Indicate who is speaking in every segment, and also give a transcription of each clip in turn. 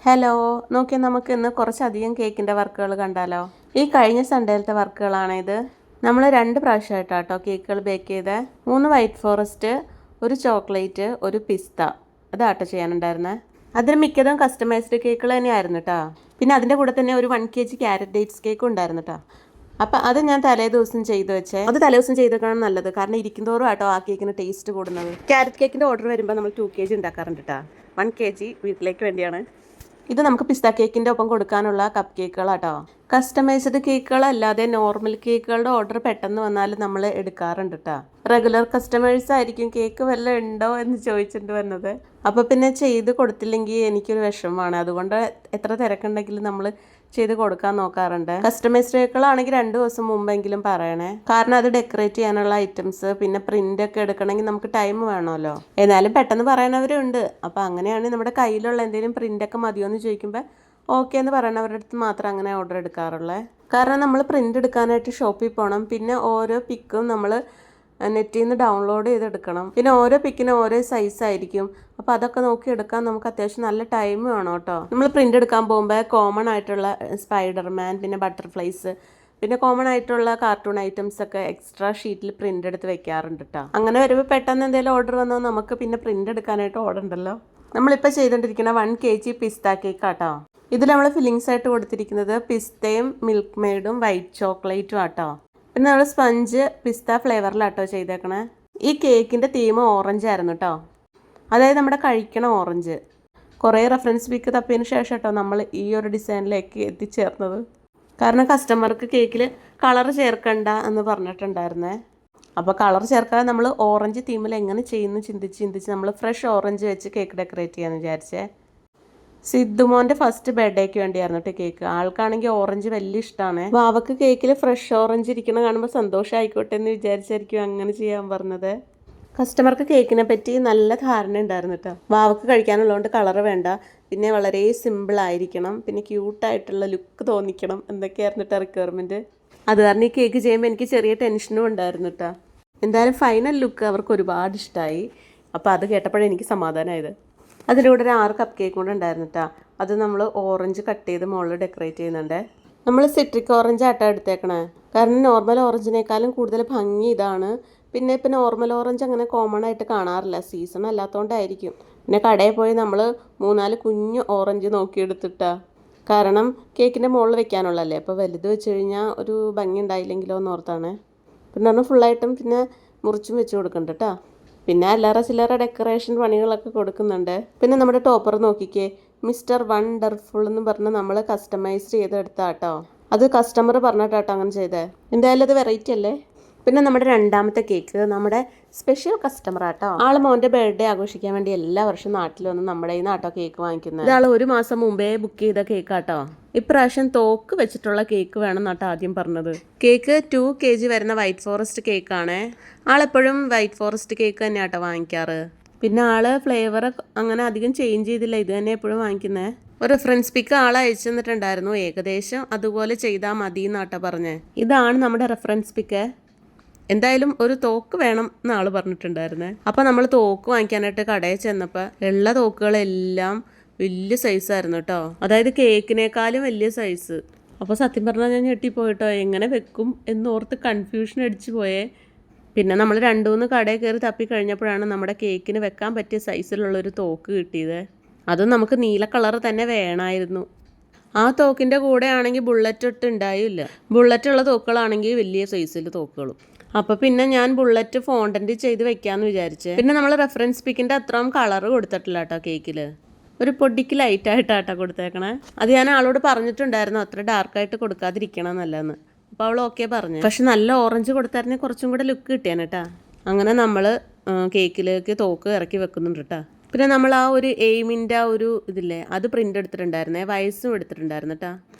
Speaker 1: Hello, നോക്കിയാൽ നമുക്ക് ഇന്ന് കുറച്ചധികം കേക്കിൻ്റെ വർക്കുകൾ കണ്ടാലോ. ഈ കഴിഞ്ഞ സൺഡേയിലത്തെ വർക്കുകളാണ് ഇത്. നമ്മൾ 2 പ്രാവശ്യമായിട്ടാട്ടോ കേക്കുകൾ ബേക്ക് ചെയ്തത്. 3 വൈറ്റ് ഫോറസ്റ്റ്, ഒരു ചോക്ലേറ്റ്, ഒരു പിസ്ത, അതാട്ടോ ചെയ്യാനുണ്ടായിരുന്നത്. അതിന് മിക്കതും കസ്റ്റമൈസ്ഡ് കേക്കുകൾ തന്നെയായിരുന്നു കേട്ടോ. പിന്നെ അതിൻ്റെ കൂടെ തന്നെ ഒരു 1 kg ക്യാരറ്റ് ഡേറ്റ്സ് കേക്കും ഉണ്ടായിരുന്നു കേട്ടോ. അപ്പം അത് ഞാൻ തലേ ദിവസം ചെയ്ത് വെച്ചേ. അത് തലേ ദിവസം ചെയ്തേക്കാണ് നല്ലത്, കാരണം ഇരിക്കുന്നതോറും ആട്ടോ ആ കേക്കിന് ടേസ്റ്റ് കൂടുന്നത്. ക്യാരറ്റ് കേക്കിൻ്റെ ഓർഡർ വരുമ്പോൾ നമ്മൾ 2 kg ഉണ്ടാക്കാറുണ്ട് കേട്ടോ. 1 kg വീട്ടിലേക്ക് വേണ്ടിയാണ്. ഇത് നമുക്ക് പിസ്ത കേക്കിൻ്റെ ഒപ്പം കൊടുക്കാനുള്ള കപ്പ് കേക്കുകളാട്ടോ. കസ്റ്റമൈസ്ഡ് കേക്കുകളല്ലാതെ നോർമൽ കേക്കുകളുടെ ഓർഡർ പെട്ടെന്ന് വന്നാൽ നമ്മൾ എടുക്കാറുണ്ട് കേട്ടോ. റെഗുലർ കസ്റ്റമേഴ്സ് ആയിരിക്കും കേക്ക് വല്ലതും ഉണ്ടോ എന്ന് ചോദിച്ചിട്ട് വന്നത്. അപ്പോൾ പിന്നെ ചെയ്ത് കൊടുത്തില്ലെങ്കിൽ എനിക്കൊരു വിഷമമാണ്. അതുകൊണ്ട് എത്ര തിരക്കുണ്ടെങ്കിലും നമ്മൾ ചെയ്ത് കൊടുക്കാൻ നോക്കാറുണ്ട്. കസ്റ്റമൈസ്ഡ് കേക്കുകളാണെങ്കിൽ 2 ദിവസം മുമ്പെങ്കിലും പറയണേ, കാരണം അത് ഡെക്കറേറ്റ് ചെയ്യാനുള്ള ഐറ്റംസ് പിന്നെ പ്രിന്റ് ഒക്കെ എടുക്കണമെങ്കിൽ നമുക്ക് ടൈം വേണമല്ലോ. എന്നാലും പെട്ടെന്ന് പറയണവരുണ്ട്. അപ്പോൾ അങ്ങനെയാണെങ്കിൽ നമ്മുടെ കയ്യിലുള്ള എന്തെങ്കിലും പ്രിൻ്റൊക്കെ മതിയോ എന്ന് ചോദിക്കുമ്പോൾ ഓക്കെ എന്ന് പറയണവരുടെ അടുത്ത് മാത്രം അങ്ങനെ ഓർഡർ എടുക്കാറുള്ളത്. കാരണം നമ്മൾ പ്രിൻ്റ് എടുക്കാനായിട്ട് ഷോപ്പിൽ പോകണം. പിന്നെ ഓരോ പിക്കും നമ്മൾ നെറ്റിൽ നിന്ന് ഡൗൺലോഡ് ചെയ്തെടുക്കണം. പിന്നെ ഓരോ പിക്കിനും ഓരോ സൈസ് ആയിരിക്കും. അപ്പോൾ അതൊക്കെ നോക്കി എടുക്കാൻ നമുക്ക് അത്യാവശ്യം നല്ല ടൈം വേണം കേട്ടോ. നമ്മൾ പ്രിൻ്റ് എടുക്കാൻ പോകുമ്പോൾ കോമൺ ആയിട്ടുള്ള സ്പൈഡർമാൻ, പിന്നെ ബട്ടർഫ്ലൈസ്, പിന്നെ കോമൺ ആയിട്ടുള്ള കാർട്ടൂൺ ഐറ്റംസ് ഒക്കെ എക്സ്ട്രാ ഷീറ്റിൽ പ്രിൻ്റ് എടുത്ത് വെക്കാറുണ്ട് കേട്ടോ. അങ്ങനെ വരുമ്പോൾ പെട്ടെന്ന് എന്തെങ്കിലും ഓർഡർ വന്നാൽ നമുക്ക് പിന്നെ പ്രിൻ്റ് എടുക്കാനായിട്ട് ഓർഡർ ഉണ്ടല്ലോ. നമ്മളിപ്പോൾ ചെയ്തുകൊണ്ടിരിക്കുന്ന 1 kg പിസ്ത കേക്ക് ആട്ടോ. ഇതിൽ നമ്മൾ ഫില്ലിങ്സ് ആയിട്ട് കൊടുത്തിരിക്കുന്നത് പിസ്തയും മിൽക്ക് മെയ്ഡും വൈറ്റ് ചോക്ലേറ്റും ആട്ടോ. പിന്നെ നമ്മൾ സ്പഞ്ച് പിസ്ത ഫ്ലേവറിലാട്ടോ ചെയ്തേക്കണേ. ഈ കേക്കിൻ്റെ തീം ഓറഞ്ച് ആയിരുന്നു കേട്ടോ, അതായത് നമ്മുടെ കഴിക്കണ ഓറഞ്ച്. കുറേ റെഫറൻസ് പിക്ക് തപ്പിയതിന് ശേഷം കേട്ടോ നമ്മൾ ഈ ഒരു ഡിസൈനിലേക്ക് എത്തിച്ചേർന്നത്. കാരണം കസ്റ്റമർക്ക് കേക്കിൽ കളർ ചേർക്കണ്ട എന്ന് പറഞ്ഞിട്ടുണ്ടായിരുന്നേ. അപ്പോൾ കളർ ചേർക്കാതെ നമ്മൾ ഓറഞ്ച് തീമിൽ എങ്ങനെ ചെയ്യുന്നു ചിന്തിച്ച് നമ്മൾ ഫ്രഷ് ഓറഞ്ച് വെച്ച് കേക്ക് ഡെക്കറേറ്റ് ചെയ്യാമെന്ന് വിചാരിച്ചേ. സിദ്ധുമോൻ്റെ ഫസ്റ്റ് ബർത്ത്ഡേക്ക് വേണ്ടിയായിരുന്നു കേട്ടോ കേക്ക്. ആൾക്കാണെങ്കിൽ ഓറഞ്ച് വലിയ ഇഷ്ടമാണ്. വാവക്ക് കേക്കിൽ ഫ്രഷ് ഓറഞ്ച് ഇരിക്കണം കാണുമ്പോൾ സന്തോഷമായിക്കോട്ടെ എന്ന് വിചാരിച്ചായിരിക്കും അങ്ങനെ ചെയ്യാൻ പറഞ്ഞത്. കസ്റ്റമർക്ക് കേക്കിനെ പറ്റി നല്ല ധാരണ ഉണ്ടായിരുന്നു കേട്ടോ. വാവക്ക് കഴിക്കാനുള്ളതുകൊണ്ട് കളറ് വേണ്ട, പിന്നെ വളരെ സിമ്പിളായിരിക്കണം, പിന്നെ ക്യൂട്ടായിട്ടുള്ള ലുക്ക് തോന്നിക്കണം, എന്തൊക്കെയായിരുന്നു കേട്ടോ റിക്വയർമെൻറ്റ്. അത് കാരണം ഈ കേക്ക് ചെയ്യുമ്പോൾ എനിക്ക് ചെറിയ ടെൻഷനും ഉണ്ടായിരുന്നു കേട്ടോ. എന്തായാലും ഫൈനൽ ലുക്ക് അവർക്ക് ഒരുപാട് ഇഷ്ടമായി. അപ്പോൾ അത് കേട്ടപ്പോഴേ എനിക്ക് സമാധാനമായത്. അതിൻ്റെ കൂടെ ഒരു 6 കപ്പ് കേക്ക് കൂടെ ഉണ്ടായിരുന്നു കേട്ടോ. അത് നമ്മൾ ഓറഞ്ച് കട്ട് ചെയ്ത് മുകളിൽ ഡെക്കറേറ്റ് ചെയ്യുന്നുണ്ട്. നമ്മൾ സിട്രിക് ഓറഞ്ച് ആട്ടോ എടുത്തേക്കണേ, കാരണം നോർമൽ ഓറഞ്ചിനേക്കാളും കൂടുതൽ ഭംഗി ഇതാണ്. പിന്നെ ഇപ്പം നോർമൽ ഓറഞ്ച് അങ്ങനെ കോമൺ ആയിട്ട് കാണാറില്ല, സീസൺ അല്ലാത്തതുകൊണ്ടായിരിക്കും. പിന്നെ കടയിൽ പോയി നമ്മൾ 3-4 കുഞ്ഞ് ഓറഞ്ച് നോക്കിയെടുത്തിട്ടാ, കാരണം കേക്കിൻ്റെ മുകളിൽ വെക്കാനുള്ളതല്ലേ. അപ്പോൾ വലുത് വെച്ച് കഴിഞ്ഞാൽ ഒരു ഭംഗി ഉണ്ടായില്ലെങ്കിലോ എന്ന് ഓർത്താണ്. പിന്നെ പറഞ്ഞാൽ ഫുള്ളായിട്ടും പിന്നെ മുറിച്ചും വെച്ച് കൊടുക്കണ്ട കേട്ടോ. പിന്നെ അല്ലറ ചില്ലറ ഡെക്കറേഷൻ പണികളൊക്കെ കൊടുക്കുന്നുണ്ട്. പിന്നെ നമ്മുടെ ടോപ്പർ നോക്കിക്കേ, മിസ്റ്റർ വണ്ടർഫുൾ എന്ന് പറഞ്ഞ് നമ്മൾ കസ്റ്റമൈസ് ചെയ്തെടുത്താട്ടോ. അത് കസ്റ്റമർ പറഞ്ഞിട്ടാട്ടോ അങ്ങനെ ചെയ്തേ. എന്തായാലും അത് വെറൈറ്റി അല്ലേ. പിന്നെ നമ്മുടെ 2ാമത്തെ കേക്ക് നമ്മുടെ സ്പെഷ്യൽ കസ്റ്റമർ ആട്ടോ. ആള് മോൻ്റെ ബർത്ത്ഡേ ആഘോഷിക്കാൻ വേണ്ടി എല്ലാ വർഷവും നാട്ടിൽ വന്ന് നമ്മുടെ ഈ നാട്ടോ കേക്ക് വാങ്ങിക്കുന്നത്. ഇയാൾ 1 മാസം മുമ്പേ ബുക്ക് ചെയ്ത കേക്കാട്ടോ. ഇപ്രാവശ്യം തോക്ക് വെച്ചിട്ടുള്ള കേക്ക് വേണം എന്നാട്ടോ ആദ്യം പറഞ്ഞത്. കേക്ക് 2 kg വരുന്ന വൈറ്റ് ഫോറസ്റ്റ് കേക്കാണ്. ആളെപ്പോഴും വൈറ്റ് ഫോറസ്റ്റ് കേക്ക് തന്നെ ആട്ടോ വാങ്ങിക്കാറ്. പിന്നെ ആള് ഫ്ലേവർ അങ്ങനെ അധികം ചേഞ്ച് ചെയ്തില്ല, ഇത് തന്നെ എപ്പോഴും വാങ്ങിക്കുന്നത്. ഒരു റെഫറൻസ് പിക്ക് ആൾ അയച്ചു തന്നിട്ടുണ്ടായിരുന്നു, ഏകദേശം അതുപോലെ ചെയ്താൽ മതി എന്നാട്ടോ പറഞ്ഞേ. ഇതാണ് നമ്മുടെ റെഫറൻസ് പിക്ക്. എന്തായാലും ഒരു തോക്ക് വേണം എന്ന് ആൾ പറഞ്ഞിട്ടുണ്ടായിരുന്നേ. അപ്പോൾ നമ്മൾ തോക്ക് വാങ്ങിക്കാനായിട്ട് കടയിൽ ചെന്നപ്പോൾ ഉള്ള തോക്കുകളെല്ലാം വലിയ സൈസായിരുന്നു കേട്ടോ, അതായത് കേക്കിനേക്കാളും വലിയ സൈസ്. അപ്പോൾ സത്യം പറഞ്ഞാൽ ഞാൻ ഞെട്ടിപ്പോയിട്ടോ, എങ്ങനെ വെക്കും എന്നോർത്ത് കൺഫ്യൂഷൻ അടിച്ചു പോയേ. പിന്നെ നമ്മൾ 2-3 കടയിൽ കയറി തപ്പി കഴിഞ്ഞപ്പോഴാണ് നമ്മുടെ കേക്കിന് വെക്കാൻ പറ്റിയ സൈസിലുള്ളൊരു തോക്ക് കിട്ടിയത്. അതും നമുക്ക് നീല കളർ തന്നെ വേണമായിരുന്നു. ആ തോക്കിൻ്റെ കൂടെ ആണെങ്കിൽ ബുള്ളറ്റ് ഒട്ട് ഉണ്ടായില്ല. ബുള്ളറ്റുള്ള തോക്കുകളാണെങ്കിൽ വലിയ സൈസിൽ തോക്കുകളും. അപ്പോൾ പിന്നെ ഞാൻ ബുള്ളറ്റ് ഫോണ്ടൻറ്റ് ചെയ്ത് വെക്കാമെന്ന് വിചാരിച്ചേ. പിന്നെ നമ്മൾ റെഫറൻസ് പിക്കിൻ്റെ അത്രയും കളർ കൊടുത്തിട്ടില്ല കേട്ടോ കേക്കിൽ, ഒരു പൊടിക്ക് ലൈറ്റായിട്ടാട്ടോ കൊടുത്തേക്കണേ. അത് ഞാൻ ആളോട് പറഞ്ഞിട്ടുണ്ടായിരുന്നു അത്ര ഡാർക്കായിട്ട് കൊടുക്കാതിരിക്കണം എന്നല്ലെന്ന്. അപ്പോൾ അവൾ ഓക്കെ പറഞ്ഞു. പക്ഷെ നല്ല ഓറഞ്ച് കൊടുത്തായിരുന്നെങ്കിൽ കുറച്ചും കൂടെ ലുക്ക് കിട്ടിയാണ് കേട്ടോ. അങ്ങനെ നമ്മൾ കേക്കിലേക്ക് തോക്ക് ഇറക്കി വെക്കുന്നുണ്ട് കേട്ടോ. പിന്നെ നമ്മൾ ആ ഒരു എയിമിൻ്റെ ആ ഒരു ഇതില്ലേ, അത് പ്രിൻ്റ് എടുത്തിട്ടുണ്ടായിരുന്നേ, വയസ്സും എടുത്തിട്ടുണ്ടായിരുന്നു കേട്ടോ.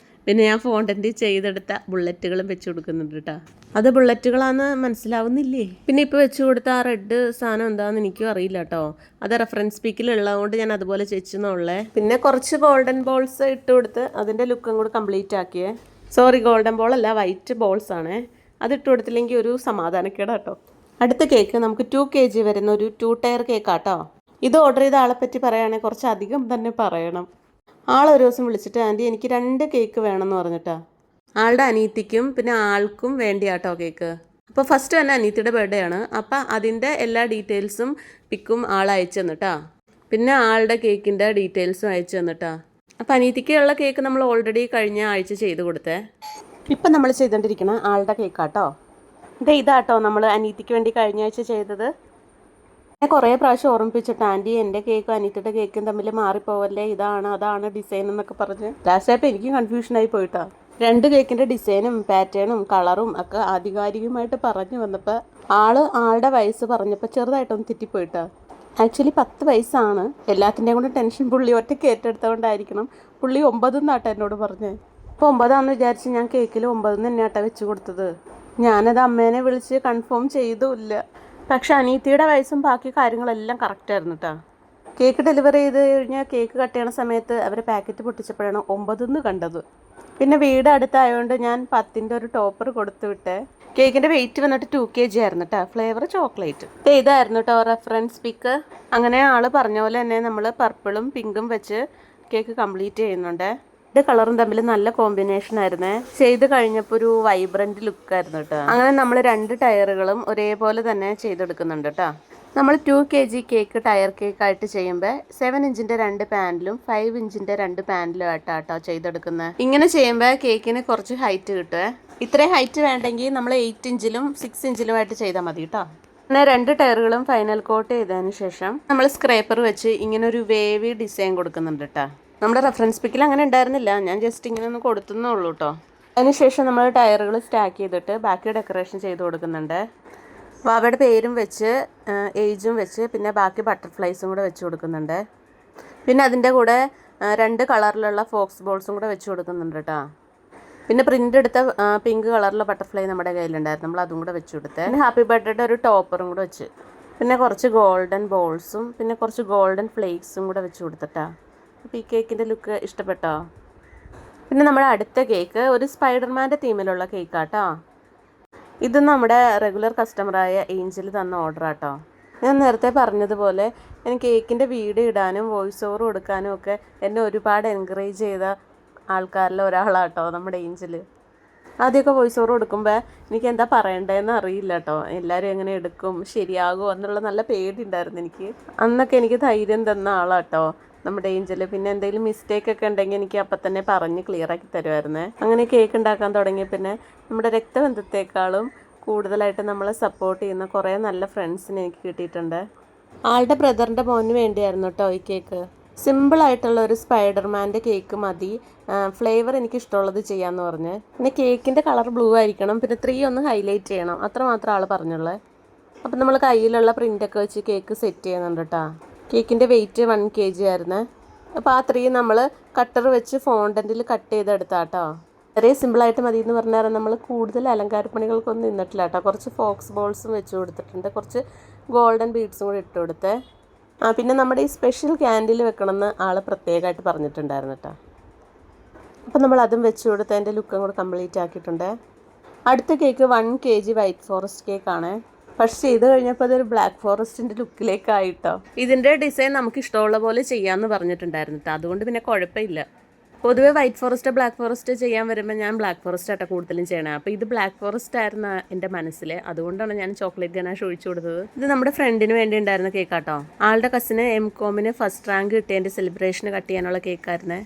Speaker 1: പിന്നെ ഞാൻ ഫോണ്ടൻറ്റ് ചെയ്തെടുത്ത ബുള്ളറ്റുകളും വെച്ച് കൊടുക്കുന്നുണ്ട് കേട്ടോ. അത് ബുള്ളറ്റുകളാണെന്ന് മനസ്സിലാവുന്നില്ലേ. പിന്നെ ഇപ്പോൾ വെച്ച് കൊടുത്ത ആ റെഡ് സാധനം എന്താണെന്ന് എനിക്കും അറിയില്ല കേട്ടോ. അത് റെഫറൻസ് പിക്കിലുള്ളതുകൊണ്ട് ഞാൻ അതുപോലെ വെച്ചെന്നുള്ളേ. പിന്നെ കുറച്ച് ഗോൾഡൻ ബോൾസ് ഇട്ട് കൊടുത്ത് അതിൻ്റെ ലുക്കും കൂടെ കംപ്ലീറ്റ് ആക്കിയേ. സോറി, ഗോൾഡൻ ബോൾ അല്ല, വൈറ്റ് ബോൾസ് ആണ്. അതിട്ട് കൊടുത്തില്ലെങ്കിൽ ഒരു സമാധാനക്കേടാ കേട്ടോ. അടുത്ത കേക്ക് നമുക്ക് 2 kg വരുന്ന ഒരു 2 ടയർ കേക്കാട്ടോ. ഇത് ഓർഡർ ചെയ്ത ആളെ പറ്റി പറയുകയാണെങ്കിൽ കുറച്ചധികം തന്നെ പറയണം. ആളൊരു ദിവസം വിളിച്ചിട്ട് ആൻറ്റി എനിക്ക് 2 കേക്ക് വേണമെന്ന് പറഞ്ഞിട്ടാ. ആളുടെ അനിയത്തിക്കും പിന്നെ ആൾക്കും വേണ്ടിയാട്ടോ കേക്ക്. അപ്പോൾ ഫസ്റ്റ് തന്നെ അനിയത്തിയുടെ ബർത്ത്ഡേ ആണ്. അപ്പം അതിൻ്റെ എല്ലാ ഡീറ്റെയിൽസും പിക്കും ആൾ അയച്ചു തന്നിട്ടാ. പിന്നെ ആളുടെ കേക്കിൻ്റെ ഡീറ്റെയിൽസും അയച്ചു തന്നിട്ടാ. അപ്പം അനിയത്തിക്കുള്ള കേക്ക് നമ്മൾ ഓൾറെഡി കഴിഞ്ഞ ആഴ്ച ചെയ്ത് കൊടുത്തേ. ഇപ്പം നമ്മൾ ചെയ്തുകൊണ്ടിരിക്കുന്ന ആളുടെ കേക്കാട്ടോ. ഇതാട്ടോ നമ്മൾ അനിയത്തിക്ക് വേണ്ടി കഴിഞ്ഞ ആഴ്ച ചെയ്തത്. ഞാൻ കുറേ പ്രാവശ്യം ഓർമ്മിപ്പിച്ചിട്ട് ആൻറ്റി എൻ്റെ കേക്കും അനിയത്തിയുടെ കേക്കും തമ്മിൽ മാറിപ്പോവല്ലേ, ഇതാണ് അതാണ് ഡിസൈൻ എന്നൊക്കെ പറഞ്ഞ് ലാസ്റ്റായപ്പോൾ എനിക്ക് കൺഫ്യൂഷനായി പോയിട്ടാ. 2 കേക്കിൻ്റെ ഡിസൈനും പാറ്റേണും കളറും ഒക്കെ ആധികാരികമായിട്ട് പറഞ്ഞു വന്നപ്പോൾ ആളുടെ വയസ്സ് പറഞ്ഞപ്പോൾ ചെറുതായിട്ടൊന്ന് തെറ്റിപ്പോയിട്ടാ. ആക്ച്വലി 10 വയസ്സാണ്. എല്ലാത്തിൻ്റെയും കൂടെ ടെൻഷൻ പുള്ളി ഒറ്റയ്ക്ക് ഏറ്റെടുത്തുകൊണ്ടായിരിക്കണം. പുള്ളി 9 എന്നാട്ടോ എന്നോട് പറഞ്ഞത്. അപ്പോൾ 9 വിചാരിച്ച് ഞാൻ കേക്കിൽ 9 തന്നെയാട്ടോ വെച്ച് കൊടുത്തത്. ഞാനത് അമ്മേനെ വിളിച്ച് കൺഫേം ചെയ്തുമില്ല. പക്ഷെ അനീത്തിയുടെ വയസ്സും ബാക്കി കാര്യങ്ങളെല്ലാം കറക്റ്റായിരുന്നു കേട്ടോ. കേക്ക് ഡെലിവറി ചെയ്ത് കഴിഞ്ഞാൽ കേക്ക് കട്ട് ചെയ്യണ സമയത്ത് അവർ പാക്കറ്റ് പൊട്ടിച്ചപ്പോഴാണ് 9 കണ്ടത്. പിന്നെ വീട് അടുത്തായതുകൊണ്ട് ഞാൻ 10ൻ്റെ ഒരു ടോപ്പർ കൊടുത്തു വിട്ടേ. കേക്കിൻ്റെ വെയിറ്റ് വന്നിട്ട് 2 kg ആയിരുന്നു കേട്ടോ. Flavour chocolate. ഇതായിരുന്നു കേട്ടോ റെഫറൻസ് പിക്ക്. അങ്ങനെ ആൾ പറഞ്ഞ പോലെ തന്നെ നമ്മൾ പർപ്പിളും പിങ്കും വെച്ച് കേക്ക് കംപ്ലീറ്റ് ചെയ്യുന്നുണ്ട്. 2 കളറും തമ്മിൽ നല്ല കോമ്പിനേഷൻ ആയിരുന്നേ. ചെയ്ത് കഴിഞ്ഞപ്പോൾ ഒരു വൈബ്രന്റ് ലുക്കായിരുന്നു കേട്ടോ. അങ്ങനെ നമ്മൾ 2 ടയറുകളും ഒരേപോലെ തന്നെ ചെയ്തെടുക്കുന്നുണ്ട് കേട്ടോ. നമ്മൾ 2 kg കേക്ക് ടയർ കേക്കായിട്ട് ചെയ്യുമ്പോൾ 7 ഇഞ്ചിൻ്റെ 2 പാനിലും 5 ഇഞ്ചിൻ്റെ 2 പാനിലും ആയിട്ടാട്ടോ ചെയ്തെടുക്കുന്നത്. ഇങ്ങനെ ചെയ്യുമ്പോൾ കേക്കിന് കുറച്ച് ഹൈറ്റ് കിട്ടുമേ. ഇത്രയും ഹൈറ്റ് വേണ്ടെങ്കിൽ നമ്മൾ 8 ഇഞ്ചിലും 6 ഇഞ്ചിലുമായിട്ട് ചെയ്താൽ മതി കേട്ടോ. പിന്നെ 2 ടയറുകളും ഫൈനൽ കോട്ട് ചെയ്തതിന് ശേഷം നമ്മൾ സ്ക്രേപ്പർ വെച്ച് ഇങ്ങനെ ഒരു വേവി ഡിസൈൻ കൊടുക്കുന്നുണ്ട് കേട്ടോ. നമ്മുടെ റെഫറൻസ് പിക്കിൽ അങ്ങനെ ഉണ്ടായിരുന്നില്ല, ഞാൻ ജസ്റ്റ് ഇങ്ങനെ ഒന്ന് കൊടുത്തുന്നേ ഉള്ളൂ കേട്ടോ. അതിനുശേഷം നമ്മൾ ടയറുകൾ സ്റ്റാക്ക് ചെയ്തിട്ട് ബാക്കി ഡെക്കറേഷൻ ചെയ്ത് കൊടുക്കുന്നുണ്ട്. വാവയുടെ പേരും വെച്ച് ഏജും വെച്ച് പിന്നെ ബാക്കി ബട്ടർഫ്ലൈസും കൂടെ വെച്ച് കൊടുക്കുന്നുണ്ട്. പിന്നെ അതിൻ്റെ കൂടെ 2 കളറിലുള്ള ഫോക്സ് ബോൾസും കൂടെ വെച്ച് കൊടുക്കുന്നുണ്ട് കേട്ടോ. പിന്നെ പ്രിൻ്റ് എടുത്ത പിങ്ക് കളറിലുള്ള ബട്ടർഫ്ലൈ നമ്മുടെ കയ്യിലുണ്ടായിരുന്നു, നമ്മൾ അതും കൂടെ വെച്ച് കൊടുത്തേ. പിന്നെ ഹാപ്പി ബർത്ത്ഡേയുടെ ഒരു ടോപ്പറും കൂടെ വെച്ച്, പിന്നെ കുറച്ച് ഗോൾഡൻ ബോൾസും പിന്നെ കുറച്ച് ഗോൾഡൻ ഫ്ലേക്സും കൂടെ വെച്ച് കൊടുത്തിട്ടാ. അപ്പോൾ ഈ കേക്കിൻ്റെ ലുക്ക് ഇഷ്ടപ്പെട്ടോ? പിന്നെ നമ്മുടെ അടുത്ത കേക്ക് ഒരു സ്പൈഡർമാൻ്റെ തീമിലുള്ള കേക്കാട്ടോ. ഇത് നമ്മുടെ റെഗുലർ കസ്റ്റമറായ ഏഞ്ചൽ തന്ന ഓർഡറാട്ടോ. ഞാൻ നേരത്തെ പറഞ്ഞതുപോലെ എനിക്ക് കേക്കിൻ്റെ വീഡിയോ ഇടാനും വോയിസ് ഓവർ കൊടുക്കാനും ഒക്കെ എന്നെ ഒരുപാട് എൻകറേജ് ചെയ്ത ആൾക്കാരിൽ ഒരാളാട്ടോ നമ്മുടെ ഏഞ്ചൽ. ആദ്യമൊക്കെ വോയിസ് ഓവർ കൊടുക്കുമ്പോൾ എനിക്ക് എന്താ പറയണ്ടതെന്ന് അറിയില്ല കേട്ടോ. എല്ലാവരും എങ്ങനെ എടുക്കും, ശരിയാകുമോ എന്നുള്ള നല്ല പേടി ഉണ്ടായിരുന്നു എനിക്ക്. അന്നൊക്കെ എനിക്ക് ധൈര്യം തന്ന ആളാട്ടോ നമ്മുടെ ഏഞ്ചൽ. പിന്നെ എന്തെങ്കിലും മിസ്റ്റേക്കൊക്കെ ഉണ്ടെങ്കിൽ എനിക്ക് അപ്പം തന്നെ പറഞ്ഞ് ക്ലിയറാക്കി തരുമായിരുന്നേ. അങ്ങനെ കേക്ക് ഉണ്ടാക്കാൻ തുടങ്ങിയ പിന്നെ നമ്മുടെ രക്തബന്ധത്തെക്കാളും കൂടുതലായിട്ട് നമ്മളെ സപ്പോർട്ട് ചെയ്യുന്ന കുറേ നല്ല ഫ്രണ്ട്സിനെ എനിക്ക് കിട്ടിയിട്ടുണ്ട്. ആളുടെ ബ്രദറിൻ്റെ മോന് വേണ്ടിയായിരുന്നു കേട്ടോ ഈ കേക്ക്. സിമ്പിളായിട്ടുള്ള ഒരു സ്പൈഡർമാൻ്റെ കേക്ക് മതി, ഫ്ലേവർ എനിക്ക് ഇഷ്ടമുള്ളത് ചെയ്യാമെന്ന് പറഞ്ഞ്. പിന്നെ കേക്കിൻ്റെ കളർ ബ്ലൂ ആയിരിക്കണം, പിന്നെ 3 ഒന്ന് ഹൈലൈറ്റ് ചെയ്യണം, അത്രമാത്രം ആൾ പറഞ്ഞുള്ളത്. അപ്പം നമ്മൾ കയ്യിലുള്ള പ്രിൻ്റൊക്കെ വെച്ച് കേക്ക് സെറ്റ് ചെയ്യുന്നുണ്ട് കേട്ടോ. കേക്കിൻ്റെ വെയിറ്റ് 1 kg ആയിരുന്നേ. അപ്പോൾ ആ 3 നമ്മൾ കട്ടർ വെച്ച് ഫോണ്ടൻറ്റിൽ കട്ട് ചെയ്തെടുത്താട്ടോ. വളരെ സിമ്പിളായിട്ട് മതി എന്ന് പറഞ്ഞാൽ നമ്മൾ കൂടുതൽ അലങ്കാരപ്പണികൾക്കൊന്നും നിന്നിട്ടില്ല കേട്ടോ. കുറച്ച് ഫോക്സ് ബോൾസും വെച്ച് കൊടുത്തിട്ടുണ്ട്, കുറച്ച് ഗോൾഡൻ ബീഡ്സും കൂടി ഇട്ട് കൊടുത്തേ. പിന്നെ നമ്മുടെ ഈ സ്പെഷ്യൽ ക്യാൻഡിൽ വെക്കണമെന്ന് ആൾ പ്രത്യേകമായിട്ട് പറഞ്ഞിട്ടുണ്ടായിരുന്നു കേട്ടോ. അപ്പോൾ നമ്മൾ അതും വെച്ച് കൊടുത്ത് അതിൻ്റെ ലുക്കും കൂടെ കംപ്ലീറ്റ് ആക്കിയിട്ടുണ്ട്. അടുത്ത കേക്ക് 1 kg വൈറ്റ് ഫോറസ്റ്റ് കേക്കാണ്. പക്ഷെ ചെയ്ത് കഴിഞ്ഞപ്പോൾ അതൊരു ബ്ലാക്ക് ഫോറസ്റ്റിൻ്റെ ലുക്കിലേക്കായിട്ടോ. ഇതിൻ്റെ ഡിസൈൻ നമുക്ക് ഇഷ്ടമുള്ള പോലെ ചെയ്യാമെന്ന് പറഞ്ഞിട്ടുണ്ടായിരുന്നു കേട്ടോ. അതുകൊണ്ട് പിന്നെ കുഴപ്പമില്ല. പൊതുവേ വൈറ്റ് ഫോറസ്റ്റ് ബ്ലാക്ക് ഫോറസ്റ്റ് ചെയ്യാൻ വരുമ്പോൾ ഞാൻ ബ്ലാക്ക് ഫോറസ്റ്റ് ആട്ടോ കൂടുതലും ചെയ്യണേ. അപ്പോൾ ഇത് ബ്ലാക്ക് ഫോറസ്റ്റ് ആയിരുന്നു എൻ്റെ മനസ്സിൽ, അതുകൊണ്ടാണ് ഞാൻ ചോക്ലേറ്റ് ഗനാഷ് ഒഴിച്ചു കൊടുത്തത്. ഇത് നമ്മുടെ ഫ്രണ്ടിന് വേണ്ടി ഉണ്ടായിരുന്ന കേക്കാട്ടോ. ആളുടെ കസിന് MCOMന് ഫസ്റ്റ് റാങ്ക് കിട്ടിയതിൻ്റെ സെലിബ്രേഷന് കട്ട് ചെയ്യാനുള്ള കേക്കായിരുന്നേ.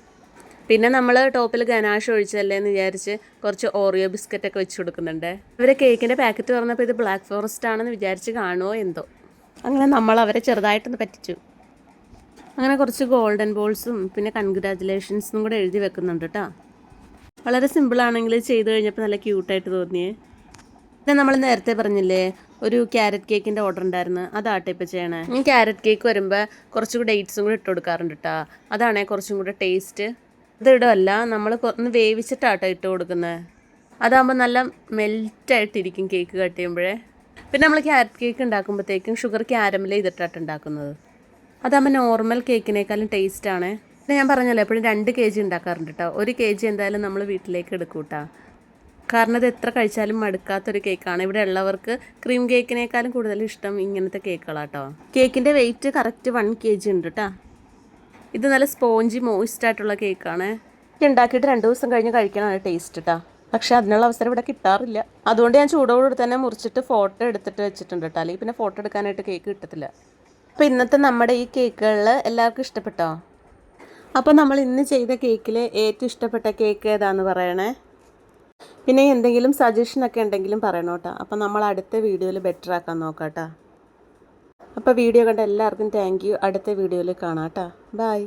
Speaker 1: പിന്നെ നമ്മൾ ടോപ്പിൽ ഗനാഷ് ഒഴിച്ചല്ലേ എന്ന് വിചാരിച്ച് കുറച്ച് ഓറിയോ ബിസ്ക്കറ്റൊക്കെ വെച്ച് കൊടുക്കുന്നുണ്ട്. ഇവരെ കേക്കിൻ്റെ പാക്കറ്റ് തുറന്നപ്പോൾ ഇത് ബ്ലാക്ക് ഫോറസ്റ്റ് ആണെന്ന് വിചാരിച്ച് കാണുമോ എന്തോ. അങ്ങനെ നമ്മൾ അവരെ ചെറുതായിട്ടൊന്ന് പറ്റിച്ചു. അങ്ങനെ കുറച്ച് ഗോൾഡൻ ബോൾസും പിന്നെ കൺഗ്രാജുലേഷൻസും കൂടെ എഴുതി വെക്കുന്നുണ്ട് കേട്ടോ. വളരെ സിമ്പിളാണെങ്കിൽ ചെയ്ത് കഴിഞ്ഞപ്പോൾ നല്ല ക്യൂട്ടായിട്ട് തോന്നിയേ. പിന്നെ നമ്മൾ നേരത്തെ പറഞ്ഞില്ലേ ഒരു ക്യാരറ്റ് കേക്കിൻ്റെ ഓർഡർ ഉണ്ടായിരുന്നു, അതാട്ടെ ഇപ്പോൾ ചെയ്യണേ. ഈ ക്യാരറ്റ് കേക്ക് വരുമ്പോൾ കുറച്ചുകൂടെ ഡേറ്റ്സും കൂടെ ഇട്ട് കൊടുക്കാറുണ്ട് കേട്ടോ. അതാണേ കുറച്ചും കൂടെ ടേസ്റ്റ്. ഇതിടല്ല, നമ്മൾ ഒന്ന് വേവിച്ചിട്ടാട്ടോ ഇട്ട് കൊടുക്കുന്നത്. അതാകുമ്പോൾ നല്ല മെൽറ്റായിട്ടിരിക്കും കേക്ക് കട്ട് ചെയ്യുമ്പോഴേ. പിന്നെ നമ്മൾ ക്യാരറ്റ് കേക്ക് ഉണ്ടാക്കുമ്പോഴത്തേക്കും ഷുഗർ ക്യാരമൽ ചെയ്തിട്ടാണ് ഉണ്ടാക്കുന്നത്. അതാകുമ്പോൾ നോർമൽ കേക്കിനേക്കാളും ടേസ്റ്റാണ്. പിന്നെ ഞാൻ പറഞ്ഞല്ലോ എപ്പോഴും 2 kg ഉണ്ടാക്കാറുണ്ട് കേട്ടോ. 1 kg എന്തായാലും നമ്മൾ വീട്ടിലേക്ക് എടുക്കും കേട്ടോ. കാരണം ഇത് എത്ര കഴിച്ചാലും മടുക്കാത്തൊരു കേക്കാണ്. ഇവിടെ ഉള്ളവർക്ക് ക്രീം കേക്കിനേക്കാളും കൂടുതൽ ഇഷ്ടം ഇങ്ങനത്തെ കേക്കുകളാട്ടോ. കേക്കിൻ്റെ വെയിറ്റ് കറക്റ്റ് 1 kg ഉണ്ട് കേട്ടോ. ഇത് നല്ല സ്പോഞ്ചി മോയിസ്റ്റ് ആയിട്ടുള്ള കേക്കാണ്. ഉണ്ടാക്കിയിട്ട് 2 ദിവസം കഴിഞ്ഞ് കഴിക്കണമാണ് ടേസ്റ്റ് കേട്ടോ. പക്ഷേ അതിനുള്ള അവസരം ഇവിടെ കിട്ടാറില്ല. അതുകൊണ്ട് ഞാൻ ചൂടോടുകൂടി തന്നെ മുറിച്ചിട്ട് ഫോട്ടോ എടുത്തിട്ട് വെച്ചിട്ടുണ്ട് കേട്ടോ. അല്ലെങ്കിൽ പിന്നെ ഫോട്ടോ എടുക്കാനായിട്ട് കേക്ക് കിട്ടത്തില്ല. അപ്പോൾ ഇന്നത്തെ നമ്മുടെ ഈ കേക്കുകളിൽ എല്ലാവർക്കും ഇഷ്ടപ്പെട്ടോ? അപ്പോൾ നമ്മൾ ഇന്ന് ചെയ്ത കേക്കിൽ ഏറ്റവും ഇഷ്ടപ്പെട്ട കേക്ക് ഏതാണെന്ന് പറയണേ. പിന്നെ എന്തെങ്കിലും സജഷനൊക്കെ ഉണ്ടെങ്കിലും പറയണം കേട്ടോ. അപ്പോൾ നമ്മൾ അടുത്ത വീഡിയോയിൽ ബെറ്റർ ആക്കാൻ നോക്കാം കേട്ടോ. അപ്പോൾ വീഡിയോ കണ്ട എല്ലാവർക്കും താങ്ക് യു. അടുത്ത വീഡിയോയിൽ കാണാം കേട്ടോ. ബൈ.